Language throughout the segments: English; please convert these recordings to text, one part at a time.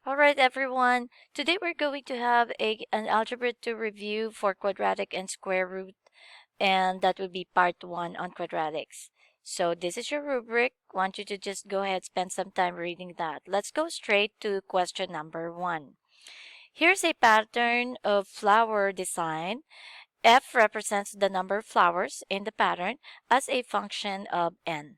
Alright everyone, today we're going to have an Algebra 2 review for quadratic and square root, and that will be part 1 on quadratics. So this is your rubric. Want you to just go ahead, spend some time reading that. Let's go straight to question number 1. Here's a pattern of flower design. F represents the number of flowers in the pattern as a function of n,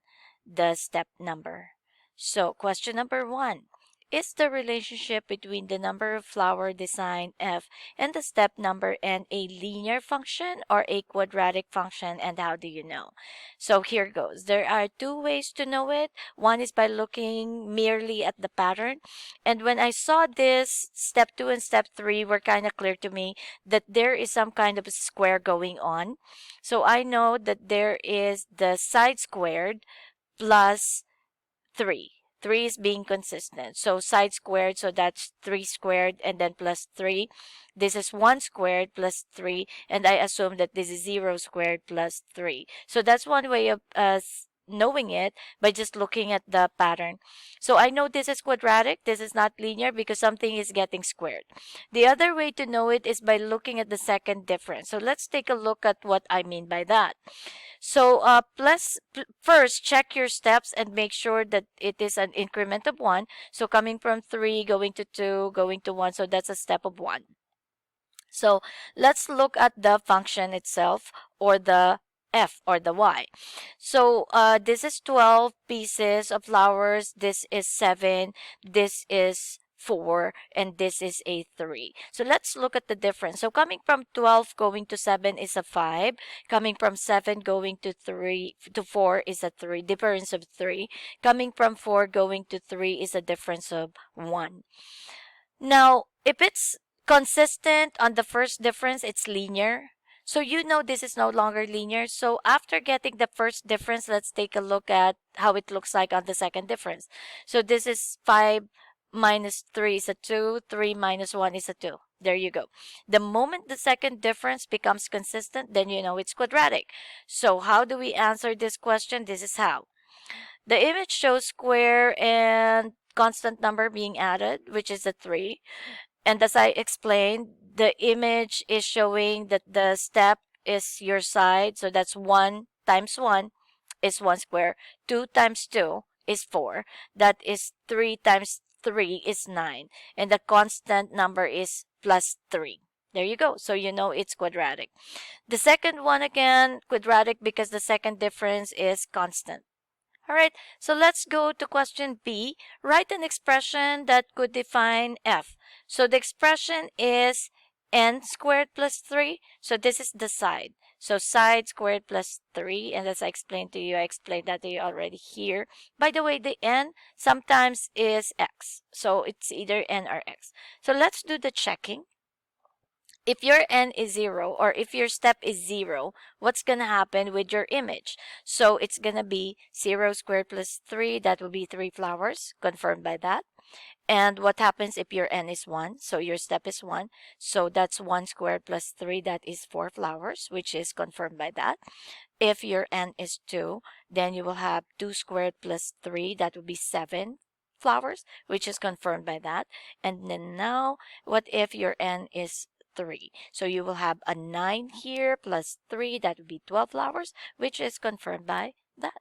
the step number. So question number 1. Is the relationship between the number of flower design f and the step number n a linear function or a quadratic function, and how do you know? So here goes. There are two ways to know it. One is by looking merely at the pattern. And when I saw this, step 2 and step 3 were kind of clear to me that there is some kind of a square going on. So I know that there is the side squared plus 3. 3 is being consistent. So side squared, so that's 3 squared and then plus 3. This is 1 squared plus 3, and I assume that this is 0 squared plus 3. So that's one way of knowing it, by just looking at the pattern. So I know this is quadratic, this is not linear because something is getting squared. The other way to know it is by looking at the second difference. So let's take a look at what I mean by that. So first check your steps and make sure that it is an increment of 1. So coming from 3, going to 2, going to 1, so that's a step of 1. So let's look at the function itself, or the f or the y. So this is 12 pieces of flowers, this is 7, this is 4, and this is a 3. So let's look at the difference. So coming from 12 going to 7 is a 5. Coming from 7 going to 3 to 4 is a 3, difference of 3. Coming from 4 going to 3 is a difference of 1. Now, if it's consistent on the first difference, it's linear. So you know this is no longer linear. So after getting the first difference, let's take a look at how it looks like on the second difference. So this is 5 minus 3 is a 2, 3 minus 1 is a 2. There you go. The moment the second difference becomes consistent, then you know it's quadratic. So how do we answer this question? This is how. The image shows square and constant number being added, which is a 3. And as I explained, the image is showing that the step is your side. So that's 1 times 1 is 1 square. 2 times 2 is 4. That is 3 times 3 is 9. And the constant number is plus 3. There you go. So you know it's quadratic. The second one, again, quadratic because the second difference is constant. All right, so let's go to question B. Write an expression that could define f. So the expression is n squared plus 3. So this is the side. So side squared plus 3. And as I explained to you, I explained that to you already here. By the way, the n sometimes is x. So it's either n or x. So let's do the checking. If your n is 0, or if your step is 0, what's going to happen with your image? So it's going to be 0 squared plus 3, that will be 3 flowers, confirmed by that. And what happens if your n is 1? So your step is 1. So that's 1 squared plus 3, that is 4 flowers, which is confirmed by that. If your n is 2, then you will have 2 squared plus 3, that will be 7 flowers, which is confirmed by that. And then now, what if your n is 3? So you will have a 9 here plus 3, that would be 12 flowers, which is confirmed by that.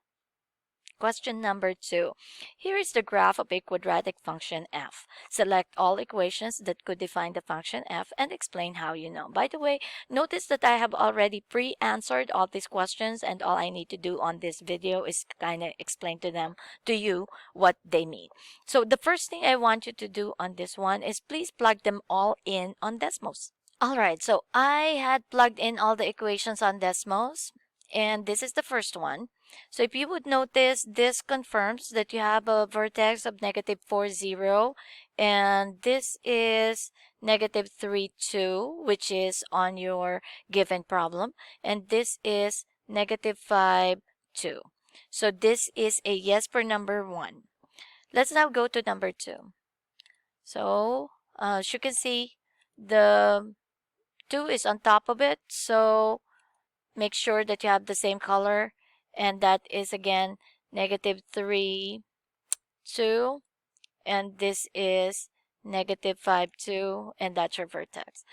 Question number 2. Here is the graph of a quadratic function f. Select all equations that could define the function f and explain how you know. By the way, notice that I have already pre-answered all these questions, and all I need to do on this video is kind of explain to you what they mean. So the first thing I want you to do on this one is please plug them all in on Desmos. Alright, so I had plugged in all the equations on Desmos, and this is the first one. So if you would notice, this confirms that you have a vertex of negative 4, 0, and this is negative 3, 2, which is on your given problem, and this is negative 5, 2. So this is a yes for number 1. Let's now go to number 2. So as you can see, the 2 is on top of it, so make sure that you have the same color, and that is again negative 3, 2, and this is negative 5, 2, and that's your vertex.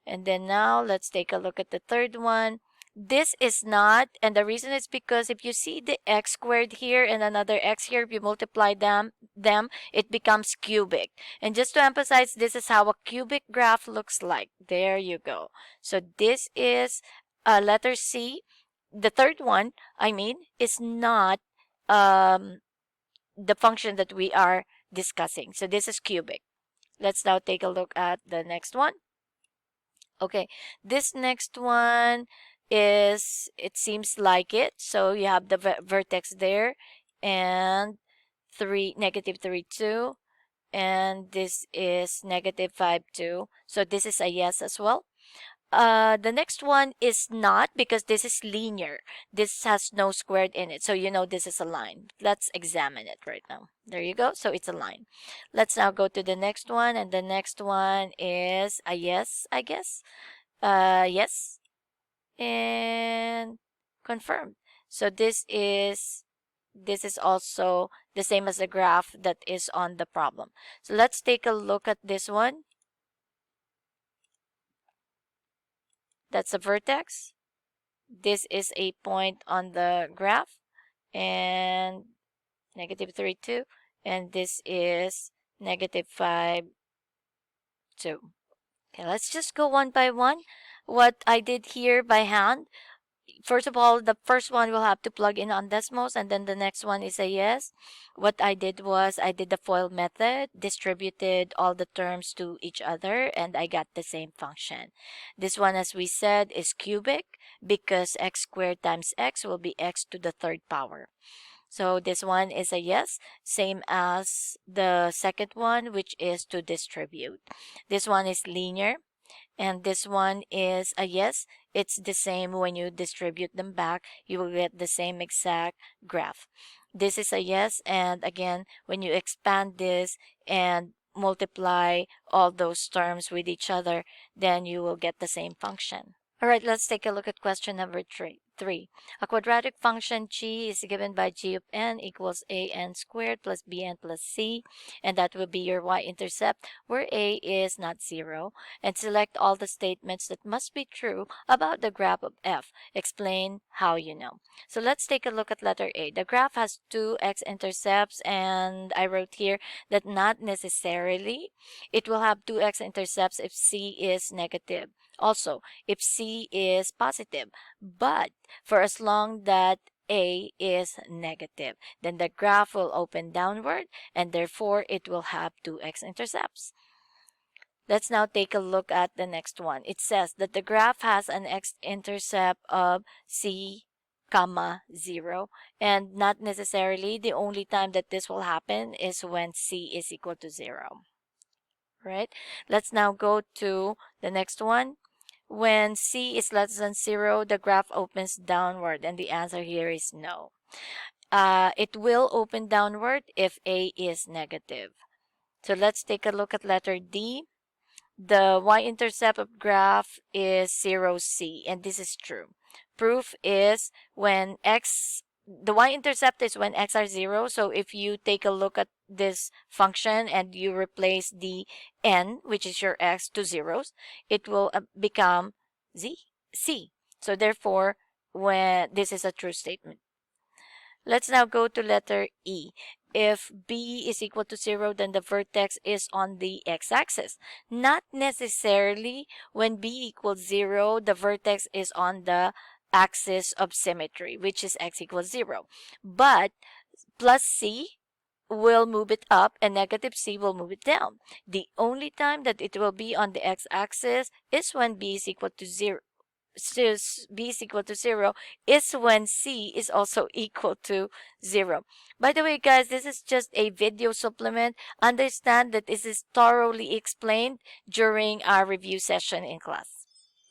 And then now let's take a look at the third one. This is not, and the reason is because if you see the x squared here and another x here, if you multiply them, it becomes cubic. And just to emphasize, this is how a cubic graph looks like. There you go. So this is letter C. The third one, I mean, is not um, the function that we are discussing. So this is cubic. Let's now take a look at the next one. Okay, this next one is, it seems like it. So you have the vertex there and 3, negative 3, 2. And this is negative 5, 2. So this is a yes as well. The next one is not, because this is linear. This has no squared in it. So you know this is a line. Let's examine it right now. There you go. So it's a line. Let's now go to the next one. And the next one is a yes, I guess. Yes. And confirmed. So this is also the same as the graph that is on the problem. So let's take a look at this one. That's a vertex. This is a point on the graph, and negative 3, 2. And this is negative 5, 2. Okay, let's just go one by one. What I did here by hand, first of all, the first one will have to plug in on Desmos, and then the next one is a yes. What I did was I did the FOIL method, distributed all the terms to each other, and I got the same function. This one, as we said, is cubic because x squared times x will be x to the third power. So this one is a yes, same as the second one, which is to distribute. This one is linear. And this one is a yes. It's the same when you distribute them back. You will get the same exact graph. This is a yes. And again, when you expand this and multiply all those terms with each other, then you will get the same function. All right, let's take a look at question number 3. A quadratic function g is given by g of n equals a n squared plus b n plus c, and that will be your y-intercept, where a is not 0, and select all the statements that must be true about the graph of f. Explain how you know. So let's take a look at letter A. The graph has two x-intercepts, and I wrote here that not necessarily. It will have two x-intercepts if c is negative. Also, if c is positive. But for as long that a is negative, then the graph will open downward, and therefore it will have two x-intercepts. Let's now take a look at the next one. It says that the graph has an x-intercept of c, comma 0, and not necessarily. The only time that this will happen is when c is equal to 0. Right? Let's now go to the next one. When c is less than 0, the graph opens downward, and the answer here is no. It will open downward if a is negative. So let's take a look at letter D. The y-intercept of graph is 0c, and this is true. Proof is when the y-intercept is when x are 0. So if you take a look at this function and you replace the n, which is your x, to zeros, it will become c. So therefore, when this is a true statement. Let's now go to letter E. If b is equal to 0, then the vertex is on the x-axis. Not necessarily when b equals 0, the vertex is on the axis of symmetry, which is x equals 0. But plus c will move it up and negative c will move it down. The only time that it will be on the x-axis is when b is equal to 0. B is equal to 0 is when c is also equal to 0. By the way, guys, this is just a video supplement. Understand that this is thoroughly explained during our review session in class.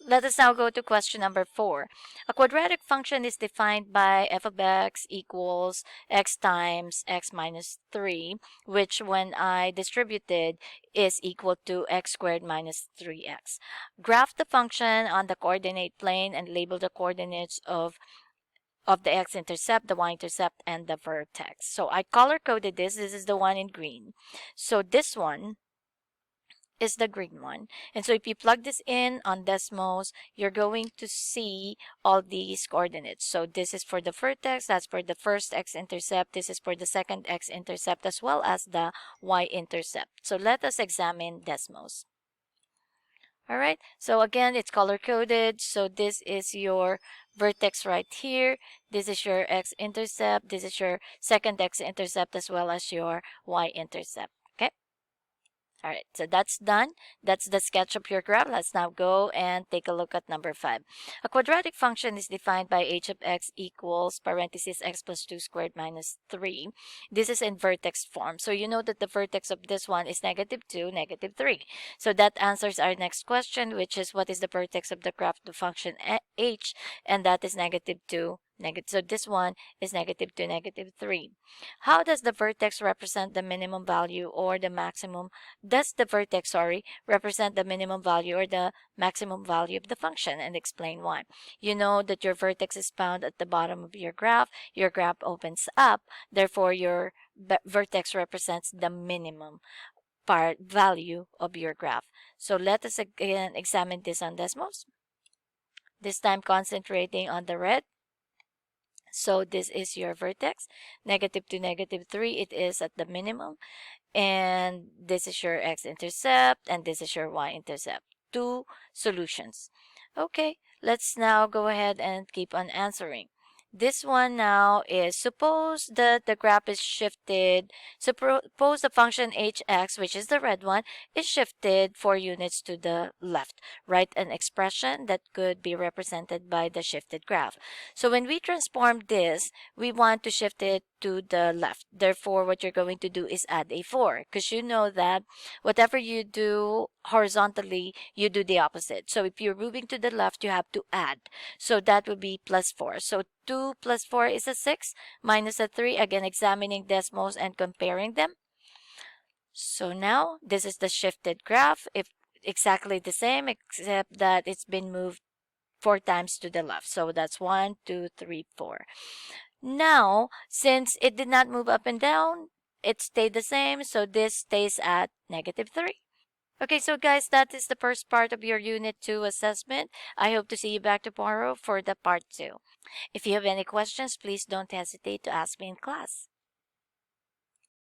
Let us now go to question number 4. A quadratic function is defined by f of x equals x times x minus 3, which when I distributed is equal to x squared minus 3x. Graph the function on the coordinate plane and label the coordinates of the x-intercept, the y-intercept, and the vertex. So I color-coded this. This is the one in green. So this one is the green one. And so if you plug this in on Desmos, you're going to see all these coordinates. So this is for the vertex, that's for the first x-intercept, this is for the second x-intercept, as well as the y-intercept. So let us examine Desmos. All right, so again, it's color coded. So this is your vertex right here. This is your x-intercept. This is your second x-intercept, as well as your y-intercept. Okay. All right, so that's done. That's the sketch of your graph. Let's now go and take a look at number 5. A quadratic function is defined by h of x equals parentheses x plus 2 squared minus 3. This is in vertex form. So you know that the vertex of this one is -2, -3. So that answers our next question, which is what is the vertex of the graph of the function h, and that is -2, negative. So this one is -2, -3. How does the vertex represent the minimum value or the maximum? Does the vertex, represent the minimum value or the maximum value of the function, and explain why. You know that your vertex is found at the bottom of your graph opens up, therefore your vertex represents the minimum part value of your graph. So let us again examine this on Desmos, this time concentrating on the red. So this is your vertex, -2, -3, it is at the minimum. And this is your x-intercept, and this is your y-intercept. Two solutions. Okay, let's now go ahead and keep on answering. This one now is, suppose that the graph is shifted. Suppose the function hx, which is the red one, is shifted 4 units to the left. Write an expression that could be represented by the shifted graph. So when we transform this, we want to shift it to the left. Therefore, what you're going to do is add a 4, because you know that whatever you do horizontally, you do the opposite. So if you're moving to the left, you have to add. So that would be +4. So 2 plus 4 is a 6, minus a 3. Again, examining Desmos and comparing them. So now, this is the shifted graph. If exactly the same, except that it's been moved 4 times to the left. So that's 1, 2, 3, 4. Now, since it did not move up and down, it stayed the same. So this stays at -3. Okay, so guys, that is the first part of your Unit 2 assessment. I hope to see you back tomorrow for the Part 2. If you have any questions, please don't hesitate to ask me in class.